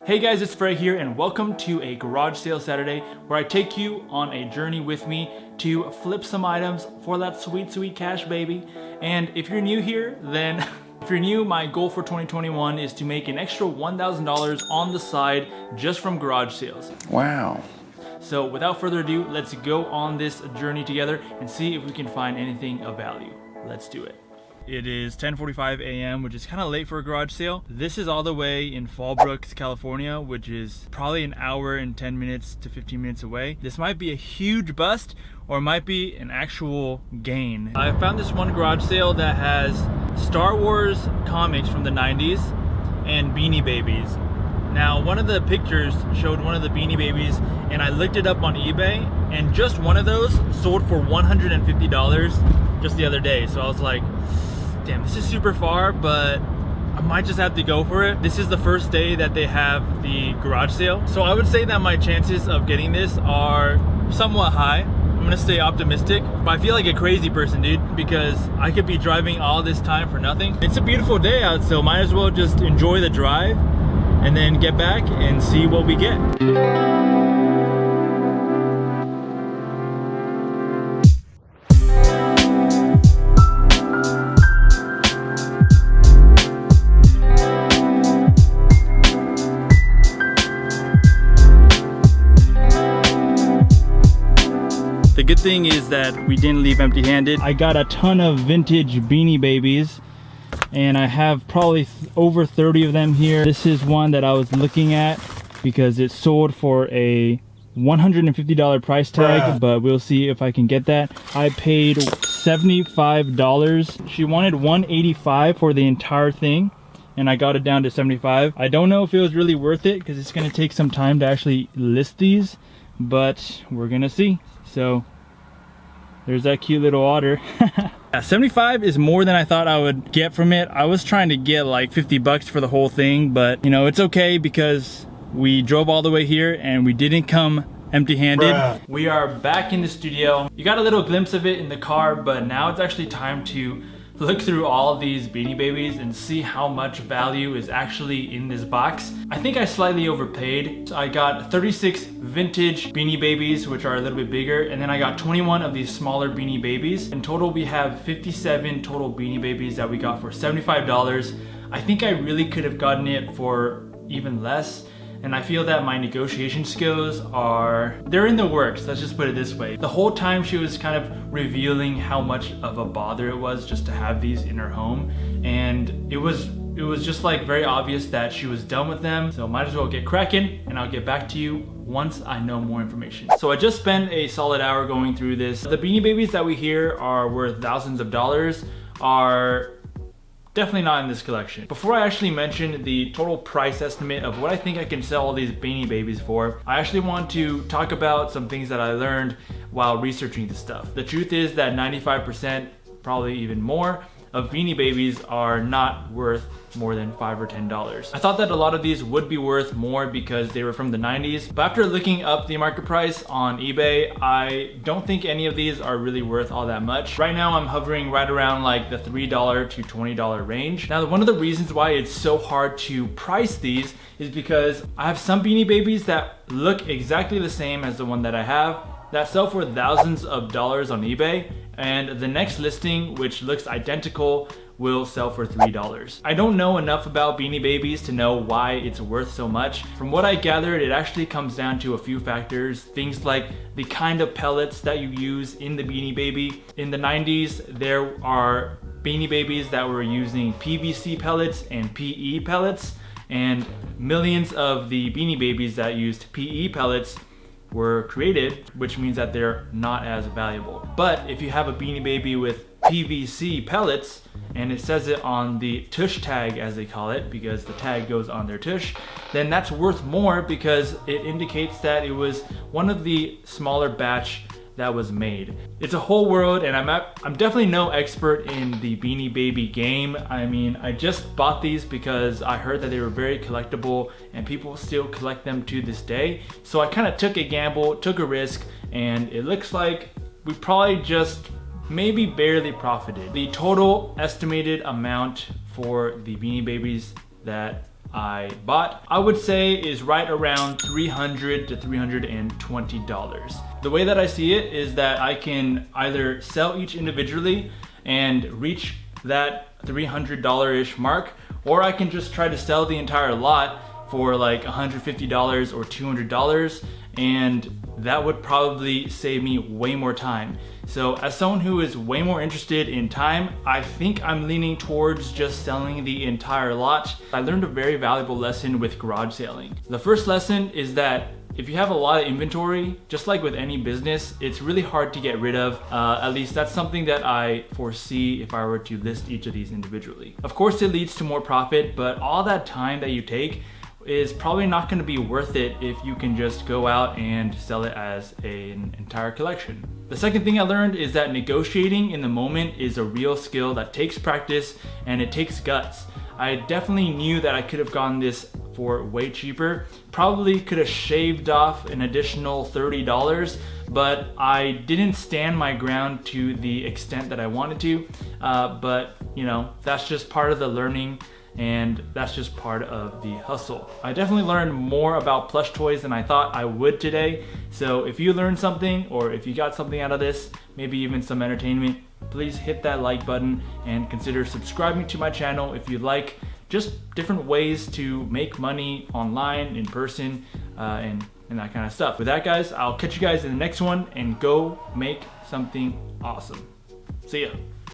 Hey guys, it's Fred here and welcome to a garage sale Saturday where I take you on a journey with me to flip some items for that sweet, sweet cash, baby. And if you're new here, then if you're new, my goal for 2021 is to make an extra $1,000 on the side just from garage sales. Wow. So without further ado, let's go on this journey together and see if we can find anything of value. Let's do it. It is 10:45 a.m., which is kind of late for a garage sale. This is all the way in Fallbrook, California, which is probably an hour and 10 minutes to 15 minutes away. This might be a huge bust or it might be an actual gain. I found this one garage sale that has Star Wars comics from the 90s and Beanie Babies. Now, one of the pictures showed one of the Beanie Babies and I looked it up on eBay and just one of those sold for $150 just the other day. So I was like, damn, this is super far, but I might just have to go for it. This is the first day that they have the garage sale. So I would say that my chances of getting this are somewhat high. I'm gonna stay optimistic, but I feel like a crazy person, dude, because I could be driving all this time for nothing. It's a beautiful day out, so might as well just enjoy the drive and then get back and see what we get. The good thing is that we didn't leave empty-handed. I got a ton of vintage Beanie Babies and I have probably over 30 of them here. This is one that I was looking at because it sold for a $150 price tag, but we'll see if I can get that. I paid $75. She wanted $185 for the entire thing and I got it down to $75. I don't know if it was really worth it because it's gonna take some time to actually list these, but we're gonna see. So there's that cute little otter. Yeah, 75 is more than I thought I would get from it. I was trying to get like 50 bucks for the whole thing, but you know, it's okay because we drove all the way here and we didn't come empty-handed. We are back in the studio. You got a little glimpse of it in the car, but now it's actually time to look through all of these Beanie Babies and see how much value is actually in this box. I think I slightly overpaid. So I got 36 vintage Beanie Babies, which are a little bit bigger, and then I got 21 of these smaller Beanie Babies. In total, we have 57 total Beanie Babies that we got for $75. I think I really could have gotten it for even less. And I feel that my negotiation skills they're in the works, let's just put it this way. The whole time she was kind of revealing how much of a bother it was just to have these in her home. And it was just like very obvious that she was done with them. So might as well get cracking and I'll get back to you once I know more information. So I just spent a solid hour going through this. The Beanie Babies that we hear are worth thousands of dollars are definitely not in this collection. Before I actually mention the total price estimate of what I think I can sell all these Beanie Babies for, I actually want to talk about some things that I learned while researching this stuff. The truth is that 95%, probably even more, of Beanie Babies are not worth more than $5 or $10. I thought that a lot of these would be worth more because they were from the 90s, but after looking up the market price on eBay, I don't think any of these are really worth all that much. Right now I'm hovering right around like the $3 to $20 range. Now, one of the reasons why it's so hard to price these is because I have some Beanie Babies that look exactly the same as the one that I have that sell for thousands of dollars on eBay, and the next listing, which looks identical, will sell for $3. I don't know enough about Beanie Babies to know why it's worth so much. From what I gathered, it actually comes down to a few factors. Things like the kind of pellets that you use in the Beanie Baby. In the 90s, there are Beanie Babies that were using PVC pellets and PE pellets, and millions of the Beanie Babies that used PE pellets were created, which means that they're not as valuable. But if you have a Beanie Baby with PVC pellets, and it says it on the tush tag, as they call it, because the tag goes on their tush, then that's worth more because it indicates that it was one of the smaller batch that was made. It's a whole world, and I'm definitely no expert in the Beanie Baby game. I mean, I just bought these because I heard that they were very collectible and people still collect them to this day. So I kind of took a gamble, took a risk, and it looks like we probably just maybe barely profited. The total estimated amount for the Beanie Babies that I bought, I would say is right around $300 to $320. The way that I see it is that I can either sell each individually and reach that $300-ish mark, or I can just try to sell the entire lot for like $150 or $200, and that would probably save me way more time. So as someone who is way more interested in time, I think I'm leaning towards just selling the entire lot. I learned a very valuable lesson with garage sailing. The first lesson is that if you have a lot of inventory, just like with any business, it's really hard to get rid of. At least that's something that I foresee if I were to list each of these individually. Of course, it leads to more profit, but all that time that you take is probably not going to be worth it if you can just go out and sell it as an entire collection. The second thing I learned is that negotiating in the moment is a real skill that takes practice and it takes guts. I definitely knew that I could have gotten this for way cheaper. Probably could have shaved off an additional $30, but I didn't stand my ground to the extent that I wanted to. But you know, that's just part of the learning, and that's just part of the hustle. I definitely learned more about plush toys than I thought I would today. So if you learned something, or if you got something out of this, maybe even some entertainment, please hit that like button and consider subscribing to my channel if you like just different ways to make money online, in person, and that kind of stuff. With that, guys, I'll catch you guys in the next one, and go make something awesome. See ya.